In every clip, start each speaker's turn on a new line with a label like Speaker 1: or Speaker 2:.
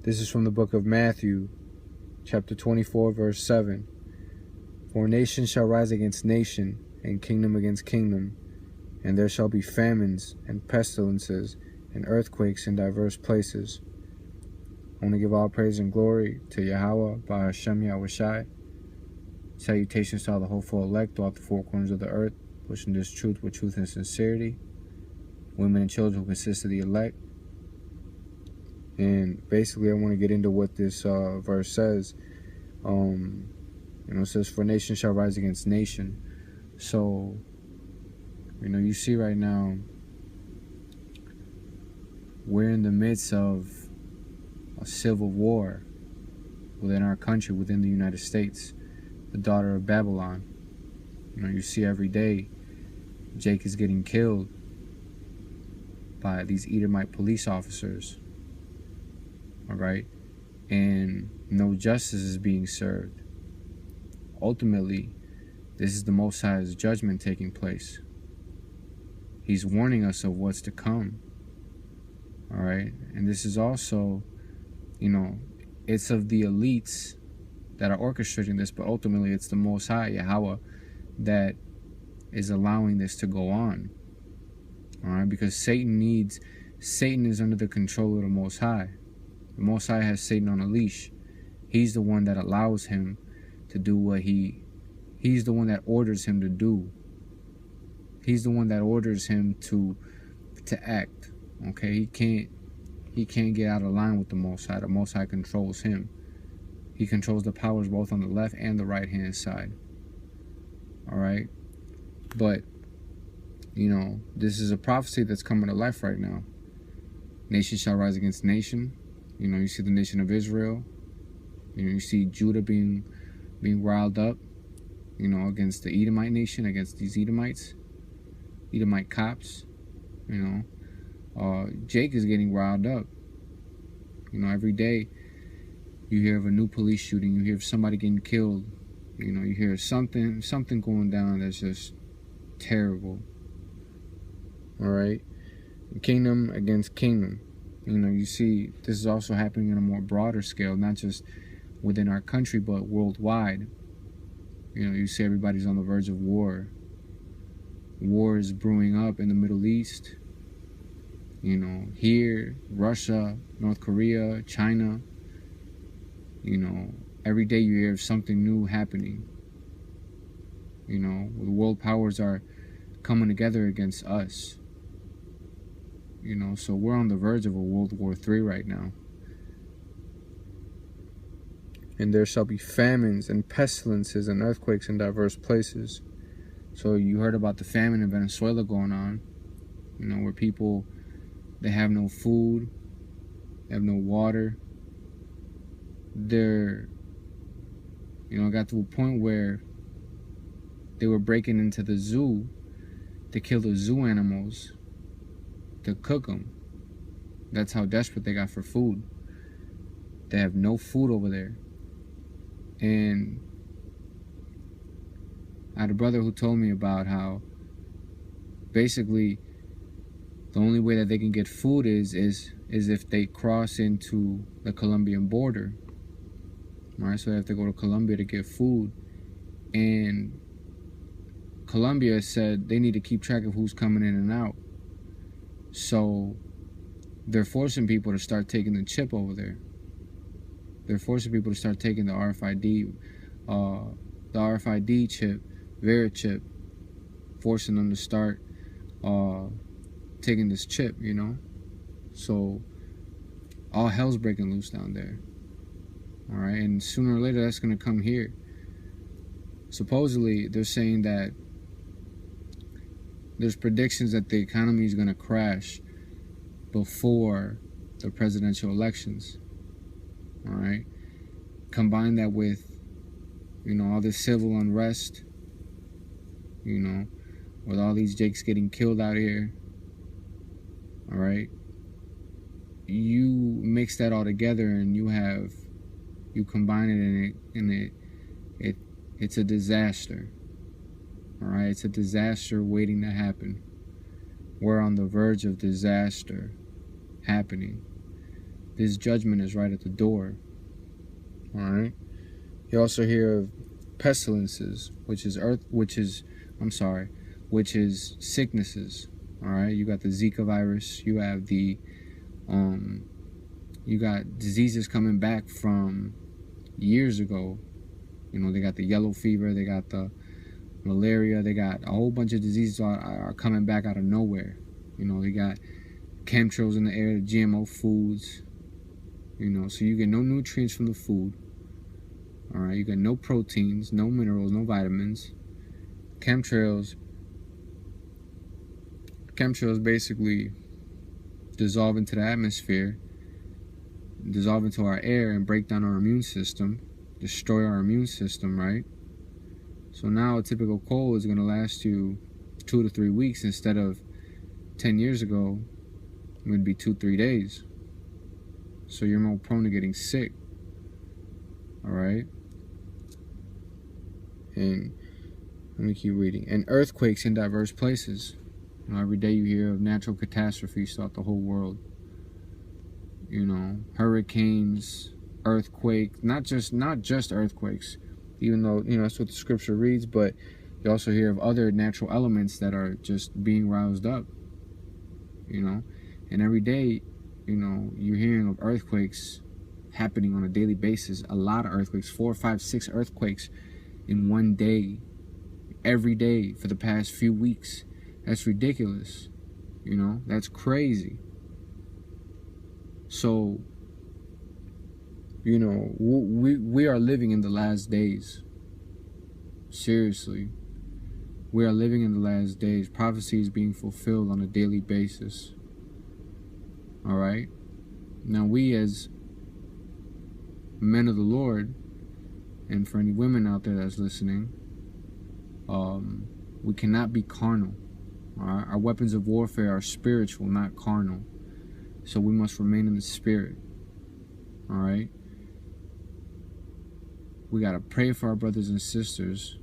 Speaker 1: This is from the book of Matthew, chapter 24, verse 7. For nation shall rise against nation, and kingdom against kingdom, and there shall be famines and pestilences and earthquakes in diverse places. I want to give all praise and glory to Yahweh, by Hashem Yahushai. Salutations to all the hopeful elect throughout the four corners of the earth, pushing this truth with truth and sincerity. Women and children who consist of the elect. And basically, I want to get into what this verse says. It says, for nation shall rise against nation. So, you see right now, we're in the midst of a civil war within our country, within the United States, the daughter of Babylon. You see every day, Jake is getting killed by these Edomite police officers. All right, and no justice is being served. Ultimately, this is the Most High's judgment taking place. He's warning us of what's to come. All right, and this is also, it's of the elites that are orchestrating this, but ultimately it's the Most High, Yahweh, that is allowing this to go on. All right, because Satan is under the control of the Most High. The Most High has Satan on a leash. He's the one that allows him to do what he's the one that orders him to do. He's the one that orders him to act. Okay, he can't get out of line with the Most High. The Most High controls him. He controls the powers both on the left and the right hand side. All right, but this is a prophecy that's coming to life right now. Nation shall rise against nation. You see the nation of Israel. You see Judah being riled up, against the Edomite nation, against these Edomite cops. Jake is getting riled up. Every day you hear of a new police shooting. You hear of somebody getting killed. You hear something going down that's just terrible. All right, kingdom against kingdom. You see this is also happening on a more broader scale, not just within our country, but worldwide. You see everybody's on the verge of war. War is brewing up in the Middle East. Here, Russia, North Korea, China. Every day you hear of something new happening. The world powers are coming together against us. So we're on the verge of a World War III right now. And there shall be famines and pestilences and earthquakes in diverse places. So you heard about the famine in Venezuela going on, where people, they have no food, they have no water. They're, got to a point where they were breaking into the zoo to kill the zoo animals, to cook them. That's how desperate they got for food. They have no food over there. And I had a brother who told me about how basically the only way that they can get food is if they cross into the Colombian border. All right, so they have to go to Colombia to get food. And Colombia said they need to keep track of who's coming in and out. So they're forcing people to start taking the chip over there. They're forcing people to start taking the RFID chip, Vera chip, forcing them to start taking this chip, So all hell's breaking loose down there. All right, and sooner or later that's going to come here. Supposedly, they're saying that there's predictions that the economy is going to crash before the presidential elections. All right, combine that with, all this civil unrest, with all these Jakes getting killed out here. All right, you mix that all together and you combine it and it's a disaster. All right, it's a disaster waiting to happen. We're on the verge of disaster happening. This judgment is right at the door. All right. You also hear of pestilences, which is sicknesses. All right. You got the Zika virus. You have you got diseases coming back from years ago. You know, they got the yellow fever, they got the malaria, they got a whole bunch of diseases are coming back out of nowhere. You know, they got chemtrails in the air, the GMO foods. You know, so you get no nutrients from the food. All right, you got no proteins, no minerals, no vitamins. Chemtrails basically dissolve into the atmosphere, dissolve into our air, and break down our immune system, destroy our immune system, right? So now a typical cold is going to last you 2 to 3 weeks instead of 10 years ago, it would be 2-3 days. So you're more prone to getting sick. All right. And let me keep reading. And earthquakes in diverse places. You know, every day you hear of natural catastrophes throughout the whole world. You know, hurricanes, earthquakes, not just earthquakes, even though, you know, that's what the scripture reads, but you also hear of other natural elements that are just being roused up. You know, and every day, you know, you're hearing of earthquakes happening on a daily basis. A lot of earthquakes, 4, 5, 6 earthquakes in one day, every day for the past few weeks. That's ridiculous. You know, that's crazy. So, you know, we are living in the last days. Seriously. We are living in the last days. Prophecy is being fulfilled on a daily basis. All right? Now, we as men of the Lord, and for any women out there that's listening, we cannot be carnal. All right? Our weapons of warfare are spiritual, not carnal. So we must remain in the spirit. All right? We got to pray for our brothers and sisters.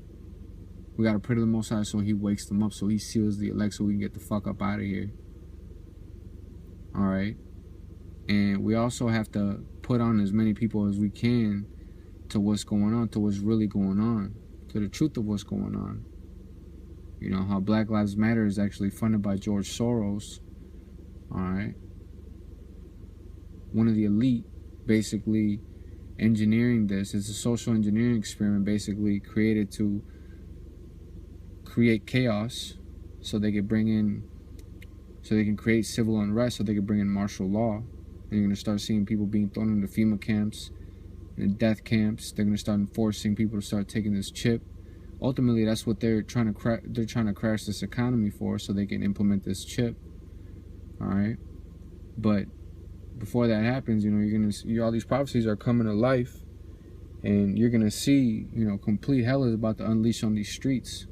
Speaker 1: We got to pray to the Most High so He wakes them up, so He seals the elect so we can get the fuck up out of here. All right? And we also have to put on as many people as we can to what's going on, to what's really going on, to the truth of what's going on. You know, how Black Lives Matter is actually funded by George Soros. All right? One of the elite basically engineering this. It's a social engineering experiment basically created to create chaos so they can create civil unrest so they can bring in martial law. And you're going to start seeing people being thrown into FEMA camps and death camps. They're going to start enforcing people to start taking this chip. Ultimately, that's what they're trying to crash this economy for, so they can implement this chip. All right? But before that happens, you know, all these prophecies are coming to life, and you're going to see, you know, complete hell is about to unleash on these streets.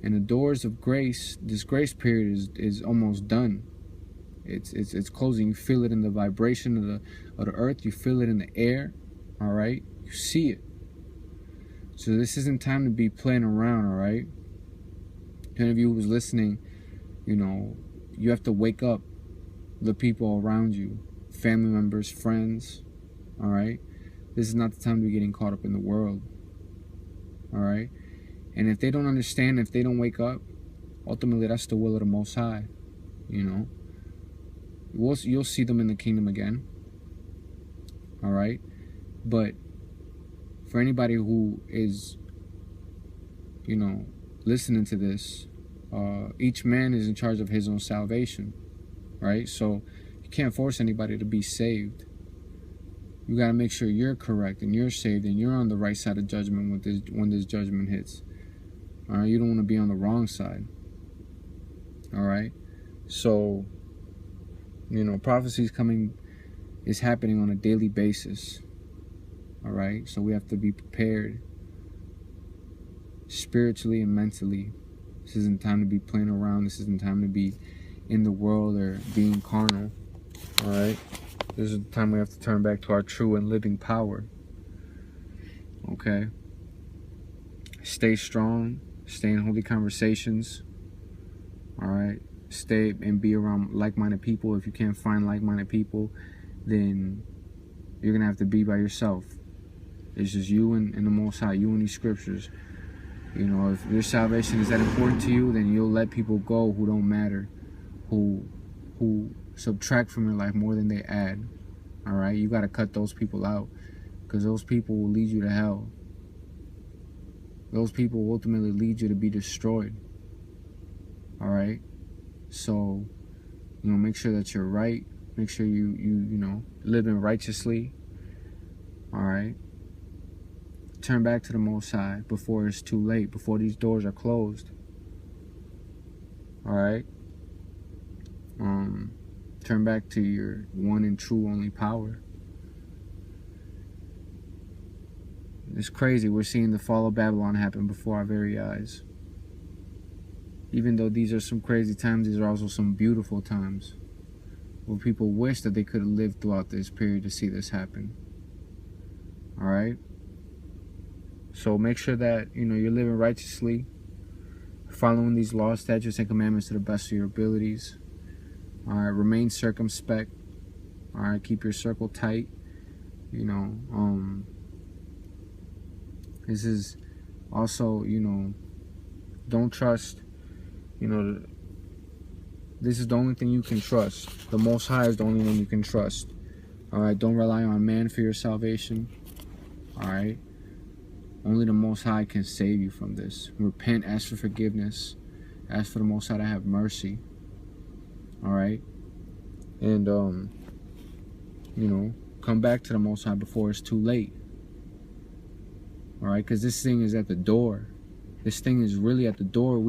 Speaker 1: And the doors of grace, this grace period is almost done. It's closing. You feel it in the vibration of the earth. You feel it in the air. All right? You see it. So this isn't time to be playing around, all right? Any of you who was listening, you know, you have to wake up the people around you, family members, friends, all right? This is not the time to be getting caught up in the world, all right? And if they don't understand, if they don't wake up, ultimately that's the will of the Most High, you know? You'll see them in the kingdom again, all right? But for anybody who is, you know, listening to this, each man is in charge of his own salvation, right? So you can't force anybody to be saved. You got to make sure you're correct and you're saved and you're on the right side of judgment when this judgment hits. All right, you don't want to be on the wrong side. All right, so, you know, prophecy is happening on a daily basis. All right, so we have to be prepared spiritually and mentally. This isn't time to be playing around. This isn't time to be in the world or being carnal. All right, this is the time we have to turn back to our true and living power. Okay, stay strong, stay in holy conversations. All right, stay and be around like-minded people. If you can't find like-minded people, then you're gonna have to be by yourself. It's just you and the Most High, you and these scriptures. You know, if your salvation is that important to you, then you'll let people go who don't matter, who subtract from your life more than they add. All right, you gotta cut those people out, because those people will lead you to hell. Those people will ultimately lead you to be destroyed. All right, so make sure that you're right. Make sure you living righteously. All right. Turn back to the Most High before it's too late, before these doors are closed. All right. Turn back to your one and true only power. It's crazy. We're seeing the fall of Babylon happen before our very eyes. Even though these are some crazy times, these are also some beautiful times, where people wish that they could have lived throughout this period to see this happen. All right. So make sure that you're living righteously, following these laws, statutes, and commandments to the best of your abilities. All right. Remain circumspect. All right. Keep your circle tight. This is also don't trust. This is the only thing you can trust. The Most High is the only one you can trust. All right. Don't rely on man for your salvation. All right. Only the Most High can save you from this. Repent, ask for forgiveness, ask for the Most High to have mercy. All right, and come back to the Most High before it's too late. All right, because this thing is at the door. This thing is really at the door.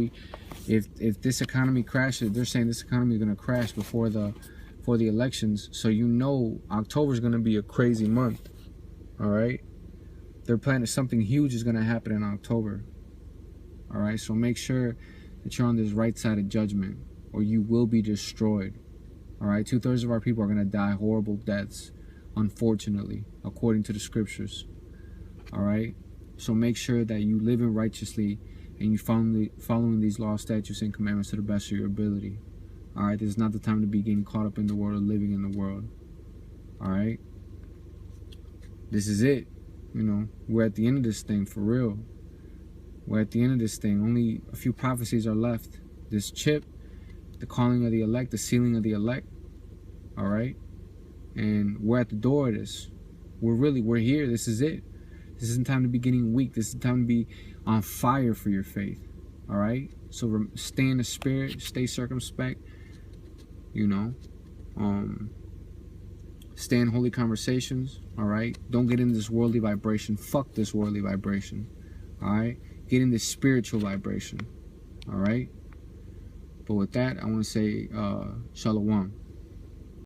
Speaker 1: If this economy crashes, they're saying this economy is gonna crash before the elections. So October is gonna be a crazy month. All right. They're planning something huge is going to happen in October. All right, so make sure that you're on this right side of judgment, or you will be destroyed. All right, 2/3 of our people are going to die horrible deaths, unfortunately, according to the scriptures. All right, so make sure that you live in righteously and you following these laws, statutes, and commandments to the best of your ability. All right, this is not the time to be getting caught up in the world or living in the world. All right, this is it. We're at the end of this thing, for real. We're at the end of this thing. Only a few prophecies are left. This chip, the calling of the elect, the sealing of the elect. All right? And we're at the door of this. We're here. This is it. This isn't time to be getting weak. This is time to be on fire for your faith. All right? So stay in the spirit. Stay circumspect. Stay in holy conversations, all right? Don't get into this worldly vibration. Fuck this worldly vibration, all right? Get in this spiritual vibration, all right? But with that, I want to say shalom.